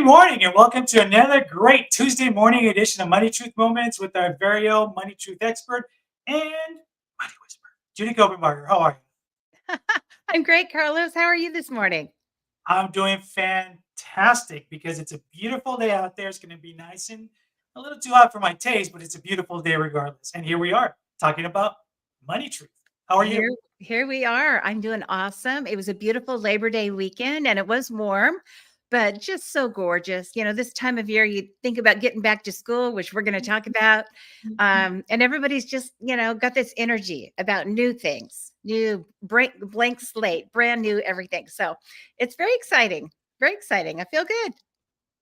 Good morning and welcome to another great Tuesday morning edition of Money Truth Moments with our very own Money Truth expert and Money Whisperer, Judy Copenbarger. How are you? I'm great, Carlos. How are you this morning? I'm doing fantastic because it's a beautiful day out there. It's going to be nice and a little too hot for my taste, but it's a beautiful day regardless. And here we are talking about Money Truth. How are you? Here we are. I'm doing awesome. It was a beautiful Labor Day weekend and it was warm, but just so gorgeous. This time of year, you think about getting back to school, which we're going to talk about. And everybody's just, got this energy about new things, new blank slate, brand new everything. So it's very exciting. Very exciting. I feel good.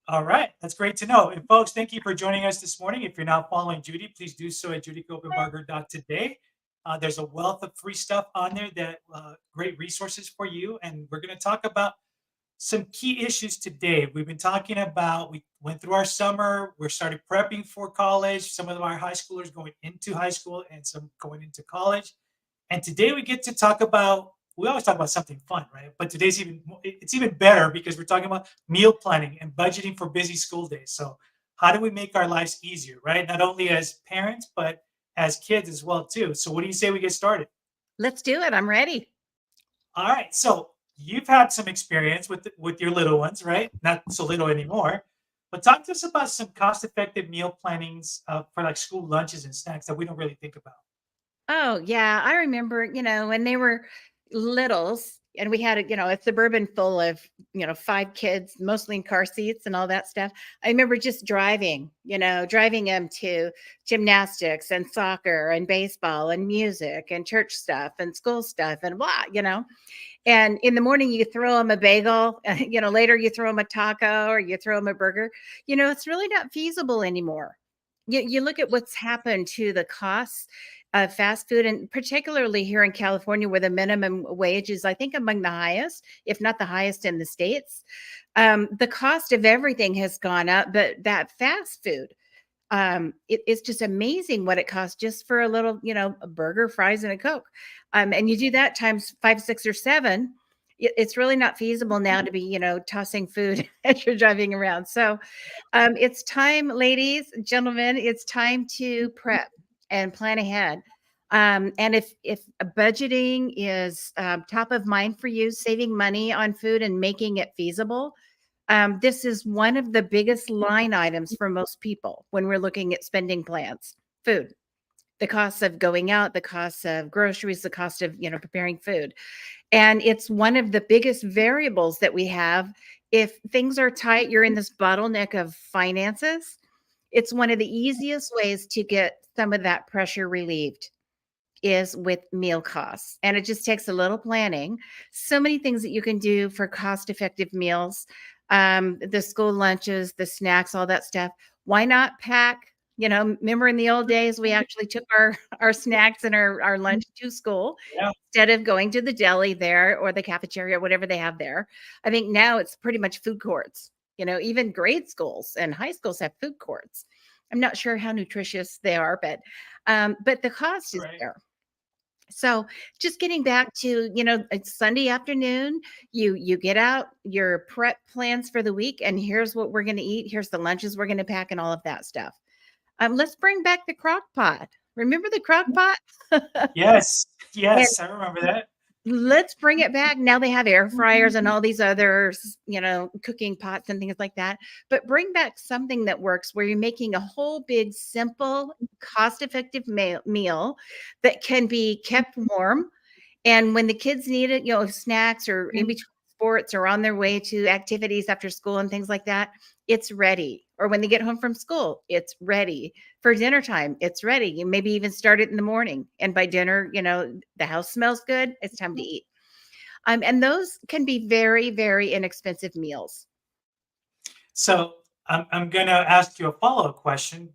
All right, that's great to know. And folks, thank you for joining us this morning. If you're not following Judy, please do so at judycopenbarger.today. There's a wealth of free stuff on there that great resources for you. And we're going to talk about some key issues today. We've been talking about, we went through our summer, we started prepping for college. Some of our high schoolers going into high school and some going into college. And today we get to talk about, we always talk about something fun, right? But today's it's even better because we're talking about meal planning and budgeting for busy school days. So how do we make our lives easier, right? Not only as parents, but as kids as well too. So what do you say we get started? Let's do it. I'm ready. All right. So you've had some experience with your little ones, right? Not so little anymore. But talk to us about some cost-effective meal plannings for like school lunches and snacks that we don't really think about. Oh, yeah. I remember, when they were littles and we had a suburban full of, 5 kids, mostly in car seats and all that stuff. I remember just driving them to gymnastics and soccer and baseball and music and church stuff and school stuff and blah. And in the morning, you throw them a bagel, later you throw them a taco or you throw them a burger. It's really not feasible anymore. You look at what's happened to the costs of fast food, and particularly here in California, where the minimum wage is, I think, among the highest, if not the highest in the States. The cost of everything has gone up, but that fast food, it's just amazing what it costs just for a little, a burger, fries, and a Coke. And you do that times 5, 6, or 7. It's really not feasible now to be, tossing food as you're driving around. So it's time, ladies, gentlemen, it's time to prep and plan ahead. And if budgeting is top of mind for you, saving money on food and making it feasible, this is one of the biggest line items for most people when we're looking at spending plans. Food, the costs of going out, the costs of groceries, the cost of preparing food, and it's one of the biggest variables that we have. If things are tight, you're in this bottleneck of finances. It's one of the easiest ways to get some of that pressure relieved is with meal costs. And it just takes a little planning. So many things that you can do for cost effective meals, the school lunches, the snacks, all that stuff. Why not pack? Remember in the old days, we actually took our snacks and our lunch to school Yeah. instead of going to the deli there or the cafeteria, whatever they have there. I think now it's pretty much food courts. Even grade schools and high schools have food courts. I'm not sure how nutritious they are, but the cost is Right. there. So just getting back to, it's Sunday afternoon, you get out your prep plans for the week, and here's what we're going to eat. Here's the lunches we're going to pack and all of that stuff. Let's bring back the crock pot. Remember the crock pot? Yes. And Yes. I remember that. let's bring it back. Now they have air fryers and all these other, cooking pots and things like that. But bring back something that works where you're making a whole big, simple, cost effective meal that can be kept warm. And when the kids need it, snacks or in between sports or on their way to activities after school and things like that, it's ready. Or when they get home from school, it's ready. For dinner time, it's ready. You maybe even start it in the morning. And by dinner, the house smells good. It's time to eat. And those can be very, very inexpensive meals. So I'm going to ask you a follow-up question.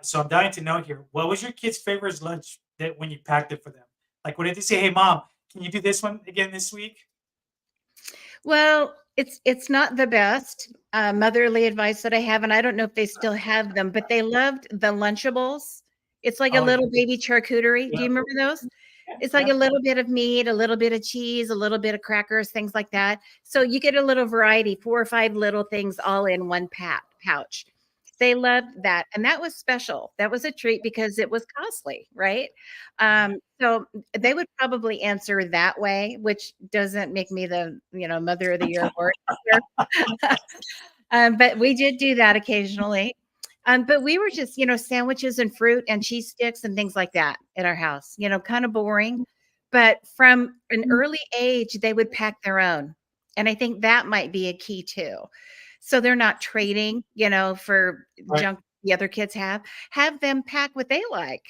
So I'm dying to know here. What was your kid's favorite lunch that when you packed it for them? Like, what did they say? Hey, mom, can you do this one again this week? Well, it's not the best motherly advice that I have, and I don't know if they still have them, but they loved the Lunchables. It's like a Oh, yeah. little baby charcuterie. Do Yeah. you remember those? It's like Yeah. a little bit of meat, a little bit of cheese, a little bit of crackers, things like that. So you get a little variety, 4 or 5 little things all in one pouch. They loved that, and that was special. That was a treat because it was costly, right? Yeah. So they would probably answer that way, which doesn't make me the, mother of the year award here. But we did do that occasionally. But we were just, sandwiches and fruit and cheese sticks and things like that at our house, kind of boring. But from an early age, they would pack their own. And I think that might be a key too. So they're not trading, for Right. junk the other kids have. Have them pack what they like.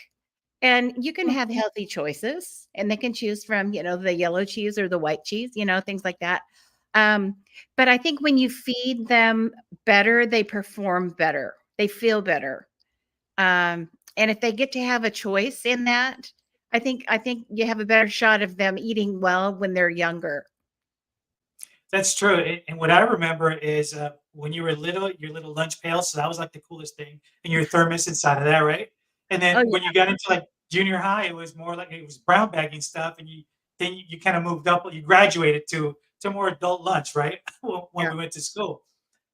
And you can have healthy choices and they can choose from, the yellow cheese or the white cheese, things like that. Um, but I think when you feed them better, they perform better. They feel better. And if they get to have a choice in that, I think you have a better shot of them eating well when they're younger. That's true. And what I remember is when you were little, your little lunch pail. So that was like the coolest thing, and your thermos inside of that, right? And Oh then when yeah, you got into like junior high, it was more like it was brown bagging stuff, and you kind of moved up. You graduated to more adult lunch, right? When yeah, we went to school.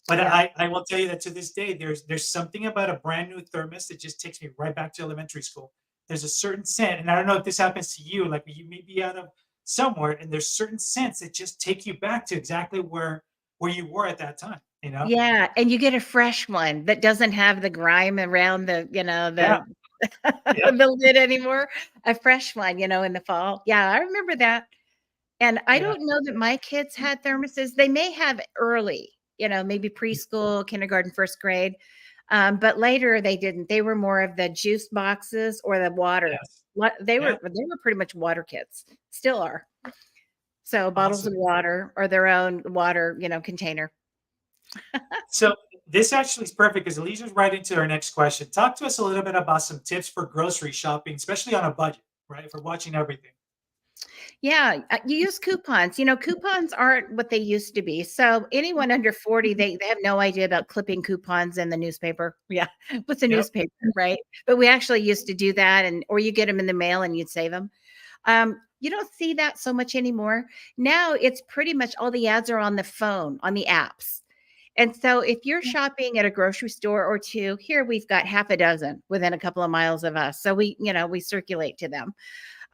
But yeah. I will tell you that to this day, there's something about a brand new thermos that just takes me right back to elementary school. There's a certain scent, and I don't know if this happens to you, like you may be out of somewhere, and there's certain scents that just take you back to exactly where you were at that time, you know? Yeah, and you get a fresh one that doesn't have the grime around Yeah, the yep, the lid anymore. A fresh one, in the fall. Yeah, I remember that. And I yeah, don't know that my kids had thermoses. They may have early, maybe preschool, kindergarten, 1st grade. But later they didn't. They were more of the juice boxes or the water. yes, yeah, They were pretty much water kids. Still are. So bottles awesome. of water or their own water, container. So this actually is perfect because it leads us right into our next question. Talk to us a little bit about some tips for grocery shopping, especially on a budget, right? For watching everything. Yeah, you use coupons. Coupons aren't what they used to be. So anyone under 40, they have no idea about clipping coupons in the newspaper. Yeah. What's a Yep. newspaper, right? But we actually used to do that or you get them in the mail and you'd save them. You don't see that so much anymore. Now it's pretty much all the ads are on the phone, on the apps. And so if you're shopping at a grocery store or two, here we've got half a dozen within a couple of miles of us. So we circulate to them.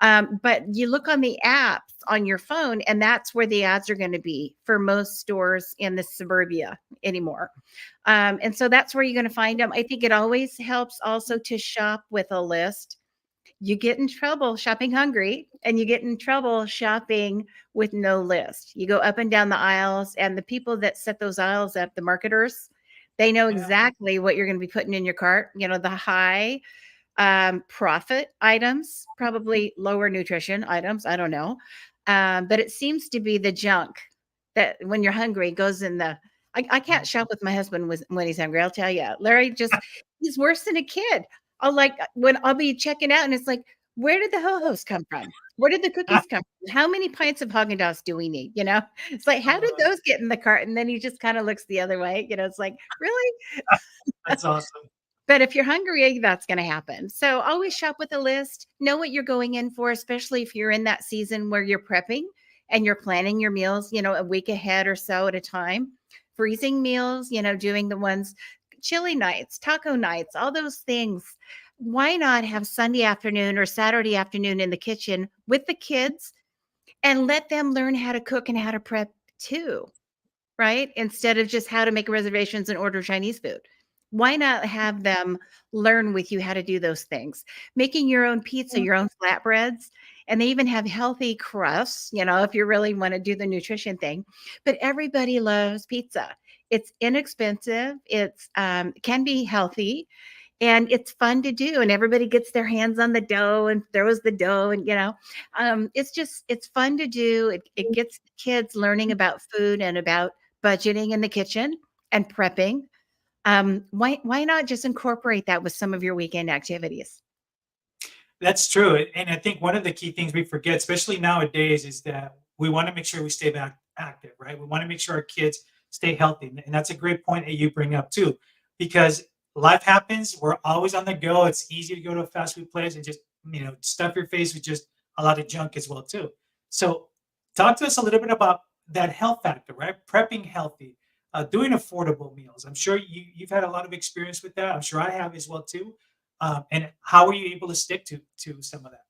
But you look on the apps on your phone, and that's where the ads are going to be for most stores in the suburbia anymore. And so that's where you're going to find them. I think it always helps also to shop with a list. You get in trouble shopping hungry, and you get in trouble shopping with no list. You go up and down the aisles, and the people that set those aisles up, the marketers, they know Yeah. exactly what you're going to be putting in your cart. The high profit items, probably lower nutrition items. I don't know. But it seems to be the junk that when you're hungry goes in the. I can't shop with my husband when he's hungry. I'll tell you, Larry he's worse than a kid. When I'll be checking out and it's like, where did the ho-hos come from? Where did the cookies come from? How many pints of Haagen-Dazs do we need? It's like, how did Uh, those get in the cart? And then he just kind of looks the other way. It's like, really? that's awesome. But if you're hungry, that's going to happen. So always shop with a list. Know what you're going in for, especially if you're in that season where you're prepping and you're planning your meals, a week ahead or so at a time. Freezing meals, doing the ones, chili nights, taco nights, all those things. Why not have Sunday afternoon or Saturday afternoon in the kitchen with the kids and let them learn how to cook and how to prep too? Right? Instead of just how to make reservations and order Chinese food. Why not have them learn with you how to do those things? Making your own pizza, your own flatbreads, and they even have healthy crusts, if you really want to do the nutrition thing. But everybody loves pizza. It's inexpensive, it's can be healthy, and it's fun to do, and everybody gets their hands on the dough and throws the dough, and it's fun to do. It gets the kids learning about food and about budgeting in the kitchen and prepping. Why not just incorporate that with some of your weekend activities? That's true, and I think one of the key things we forget, especially nowadays, is that we wanna make sure we stay back active, right? We wanna make sure our kids stay healthy, and that's a great point that you bring up too, because life happens, we're always on the go, it's easy to go to a fast food place and just, stuff your face with just a lot of junk as well too. So talk to us a little bit about that health factor, right? Prepping healthy, doing affordable meals. I'm sure you've had a lot of experience with that. I'm sure I have as well too. And how are you able to stick to some of that?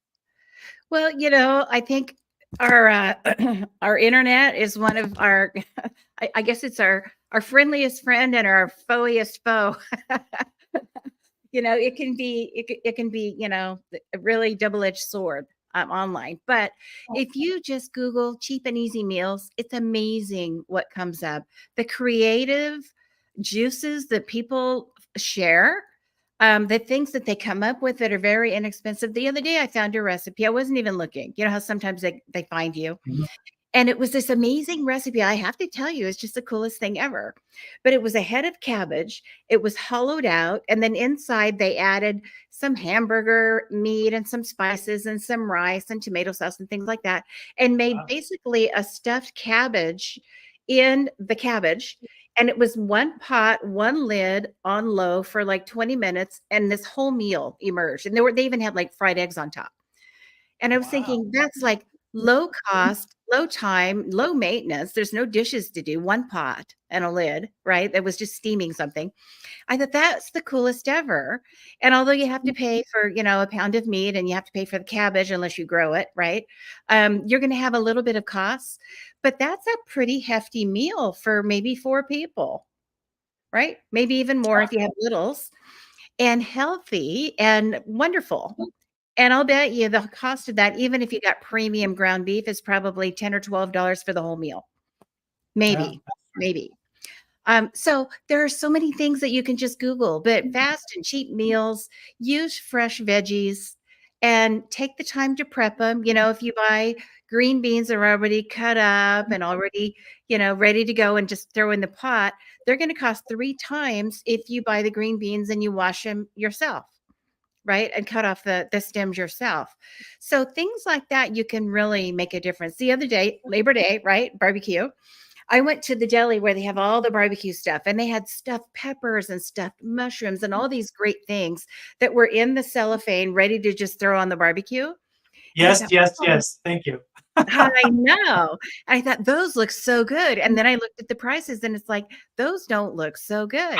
Well, I think our our internet is one of our I guess it's our friendliest friend and our foeiest foe. It can be, a really double-edged sword online. But if you just Google cheap and easy meals, it's amazing what comes up. The creative juices that people share, the things that they come up with that are very inexpensive. The other day I found a recipe. I wasn't even looking. You know how sometimes they find you. Mhm. And it was this amazing recipe. I have to tell you, it's just the coolest thing ever. But it was a head of cabbage. It was hollowed out. And then inside, they added some hamburger meat and some spices and some rice and tomato sauce and things like that. And made Wow. basically a stuffed cabbage in the cabbage. And it was one pot, one lid on low for like 20 minutes. And this whole meal emerged. And they even had like fried eggs on top. And I was Wow. thinking that's like low cost, low time, low maintenance. There's no dishes to do, one pot and a lid, right? That was just steaming something. I thought that's the coolest ever. And although you have to pay for, a pound of meat and you have to pay for the cabbage unless you grow it, right? You're going to have a little bit of costs, but that's a pretty hefty meal for maybe 4 people, right? Maybe even more if you have littles, and healthy and wonderful. And I'll bet you the cost of that, even if you got premium ground beef, is probably 10 or $12 for the whole meal. Yeah. Maybe, maybe. So there are so many things that you can just Google, but fast and cheap meals, use fresh veggies and take the time to prep them. If you buy green beans that are already cut up and already, ready to go and just throw in the pot, they're going to cost 3 times if you buy the green beans and you wash them yourself, right? And cut off the stems yourself. So things like that, you can really make a difference. The other day, Labor Day, right? Barbecue. I went to the deli where they have all the barbecue stuff, and they had stuffed peppers and stuffed mushrooms and all these great things that were in the cellophane ready to just throw on the barbecue. And I Yes, thought, yes, oh, yes. Thank you. I know. I thought those look so good. And then I looked at the prices and it's like, those don't look so good.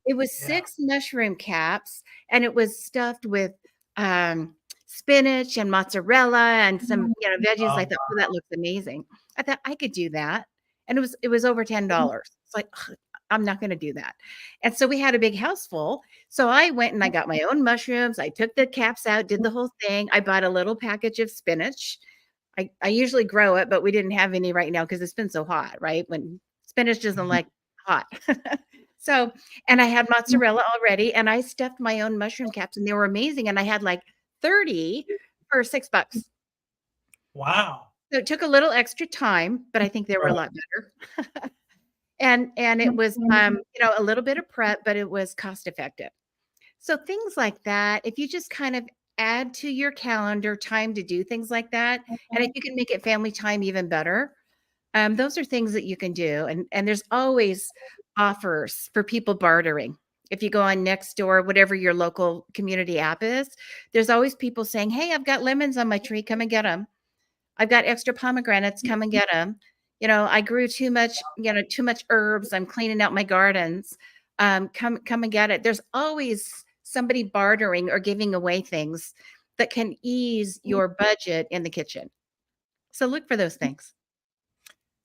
It was Yeah. 6 mushroom caps, and it was stuffed with, spinach and mozzarella and some, veggies. I Um, thought, "Oh, that looks amazing." I thought, "I could do that." And it was over $10. It's like, "Ugh, I'm not gonna do that." And so we had a big house full. So I went and I got my own mushrooms. I took the caps out, did the whole thing. I bought a little package of spinach. I usually grow it, but we didn't have any right now because it's been so hot, right? When spinach doesn't mhm. like hot. So, and I had mozzarella already, and I stuffed my own mushroom caps, and they were amazing. And I had like 30 for $6. Wow. So it took a little extra time, but I think they were a Right. lot better. And it was, a little bit of prep, but it was cost effective. So things like that, if you just kind of add to your calendar time to do things like that, and if you can make it family time even better, those are things that you can do. And there's always offers for people bartering. If you go on Nextdoor, whatever your local community app is, there's always people saying, "Hey, I've got lemons on my tree. Come and get them. I've got extra pomegranates. Come and get them. I grew too much herbs. I'm cleaning out my gardens. Come and get it." There's always somebody bartering or giving away things that can ease your budget in the kitchen. So look for those things.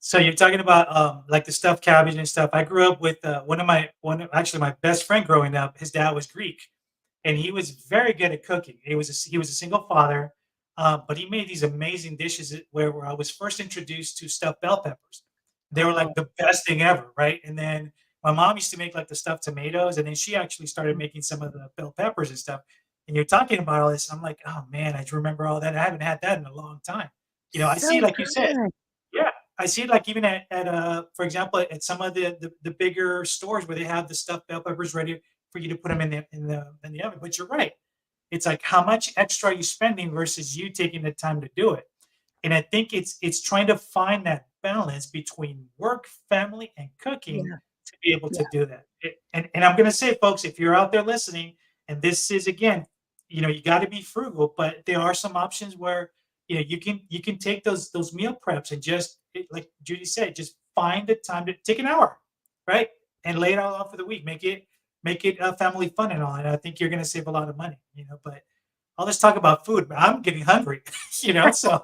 So you're talking about like the stuffed cabbage and stuff. I grew up with actually my best friend growing up. His dad was Greek, and he was very good at cooking. He was a single father, but he made these amazing dishes where I was first introduced to stuffed bell peppers. They were like Oh, the best thing ever, right? And then my mom used to make like the stuffed tomatoes, and then she actually started making some of the bell peppers and stuff. And you're talking about all this, I'm like, oh man, I just remember all that. I haven't had that in a long time. I see, so like you said, good. yeah, I see it like even at for example, at some of the bigger stores where they have the stuffed bell peppers ready for you to put them in the oven. But you're right. It's like how much extra are you spending versus you taking the time to do it. And I think it's trying to find that balance between work, family, and cooking Yeah, to be able yeah, to do that. And I'm gonna say, folks, if you're out there listening, and this is again, you got to be frugal, but there are some options where you can take those meal preps and just like Judy said, just find the time to take an hour, right, and lay it all out for the week. Make it family fun and all. And I think you're going to save a lot of money. But all this talk about food, but I'm getting hungry. So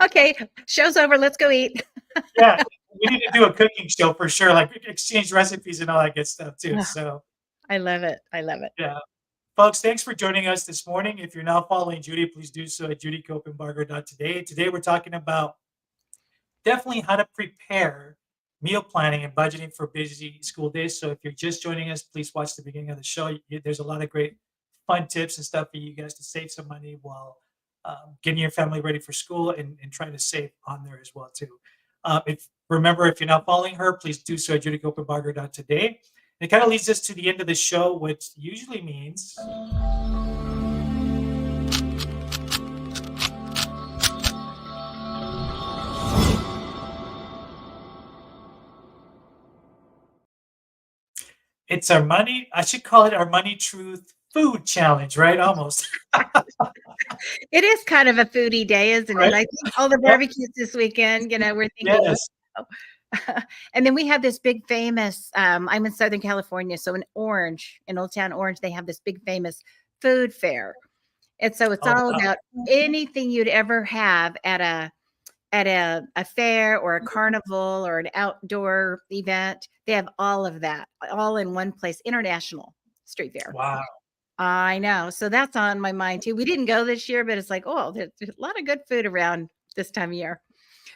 Okay, show's over. Let's go eat. yeah, we need to do a cooking show for sure, like exchange recipes and all that good stuff too. Ugh, So I love it. I love it. yeah. Folks, thanks for joining us this morning. If you're not following Judy, please do so at judycopenbarger.today. Today, we're talking about definitely how to prepare meal planning and budgeting for busy school days. So if you're just joining us, please watch the beginning of the show. There's a lot of great fun tips and stuff for you guys to save some money while getting your family ready for school and trying to save on there as well too. If you're not following her, please do so at judycopenbarger.today. It kind of leads us to the end of the show, which usually means it's our money. I should call it our money truth food challenge, right? Almost. It is kind of a foodie day, isn't it? Right? I think all the Yep. barbecues this weekend, we're thinking, Yes. oh. And then we have this big famous, I'm in Southern California. So in Old Town Orange, they have this big famous food fair. And so it's Oh, all wow. about anything you'd ever have at a fair or a carnival or an outdoor event. They have all of that all in one place, international street fair. Wow. I know. So that's on my mind too. We didn't go this year, but it's like, oh, there's a lot of good food around this time of year.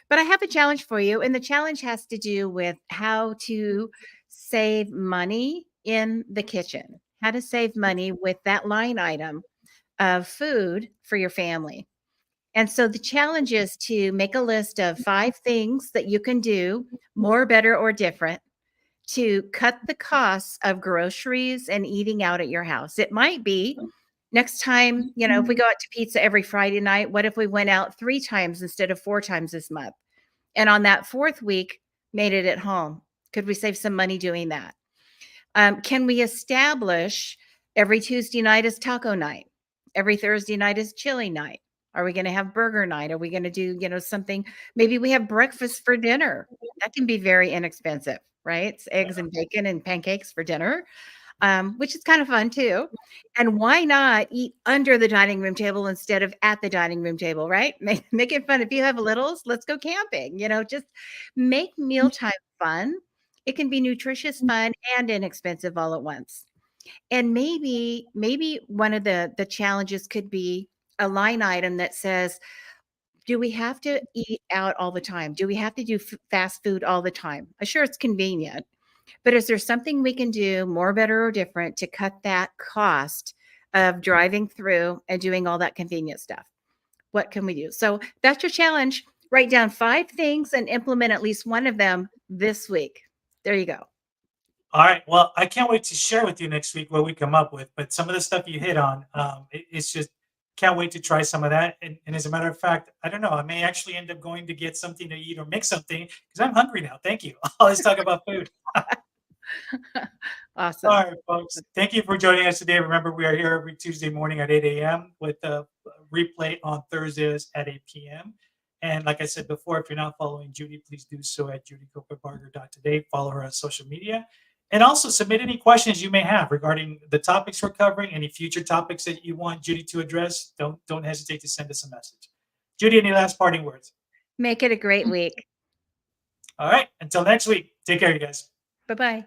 But I have a challenge for you. And the challenge has to do with how to save money in the kitchen, how to save money with that line item of food for your family. And so the challenge is to make a list of 5 things that you can do more, better, or different to cut the costs of groceries and eating out at your house. It might be next time, if we go out to pizza every Friday night, what if we went out 3 times instead of 4 times this month? And on that 4th week, made it at home. Could we save some money doing that? Can we establish every Tuesday night is taco night? Every Thursday night is chili night? Are we going to have burger night? Are we going to do, something? Maybe we have breakfast for dinner. That can be very inexpensive, right? It's eggs and bacon and pancakes for dinner, which is kind of fun too. And why not eat under the dining room table instead of at the dining room table, right? Make it fun. If you have littles, let's go camping, just make mealtime fun. It can be nutritious, fun, and inexpensive all at once. And maybe one of the challenges could be a line item that says, do we have to eat out all the time? Do we have to do fast food all the time? Sure, it's convenient, but is there something we can do more, better, or different to cut that cost of driving through and doing all that convenient stuff? What can we do? So that's your challenge. Write down 5 things and implement at least one of them this week. There you go. All right. Well, I can't wait to share with you next week what we come up with. But some of the stuff you hit on, it's just can't wait to try some of that. And as a matter of fact, I don't know. I may actually end up going to get something to eat or make something because I'm hungry now. Thank you. Let's talk about food. Awesome. All right, folks. Thank you for joining us today. Remember, we are here every Tuesday morning at 8 a.m. with a replay on Thursdays at 8 p.m. And like I said before, if you're not following Judy, please do so at judycopenbarger.today. Follow her on social media. And also submit any questions you may have regarding the topics we're covering, any future topics that you want Judy to address. Don't hesitate to send us a message. Judy, any last parting words? Make it a great week. All right. Until next week. Take care, you guys. Bye-bye.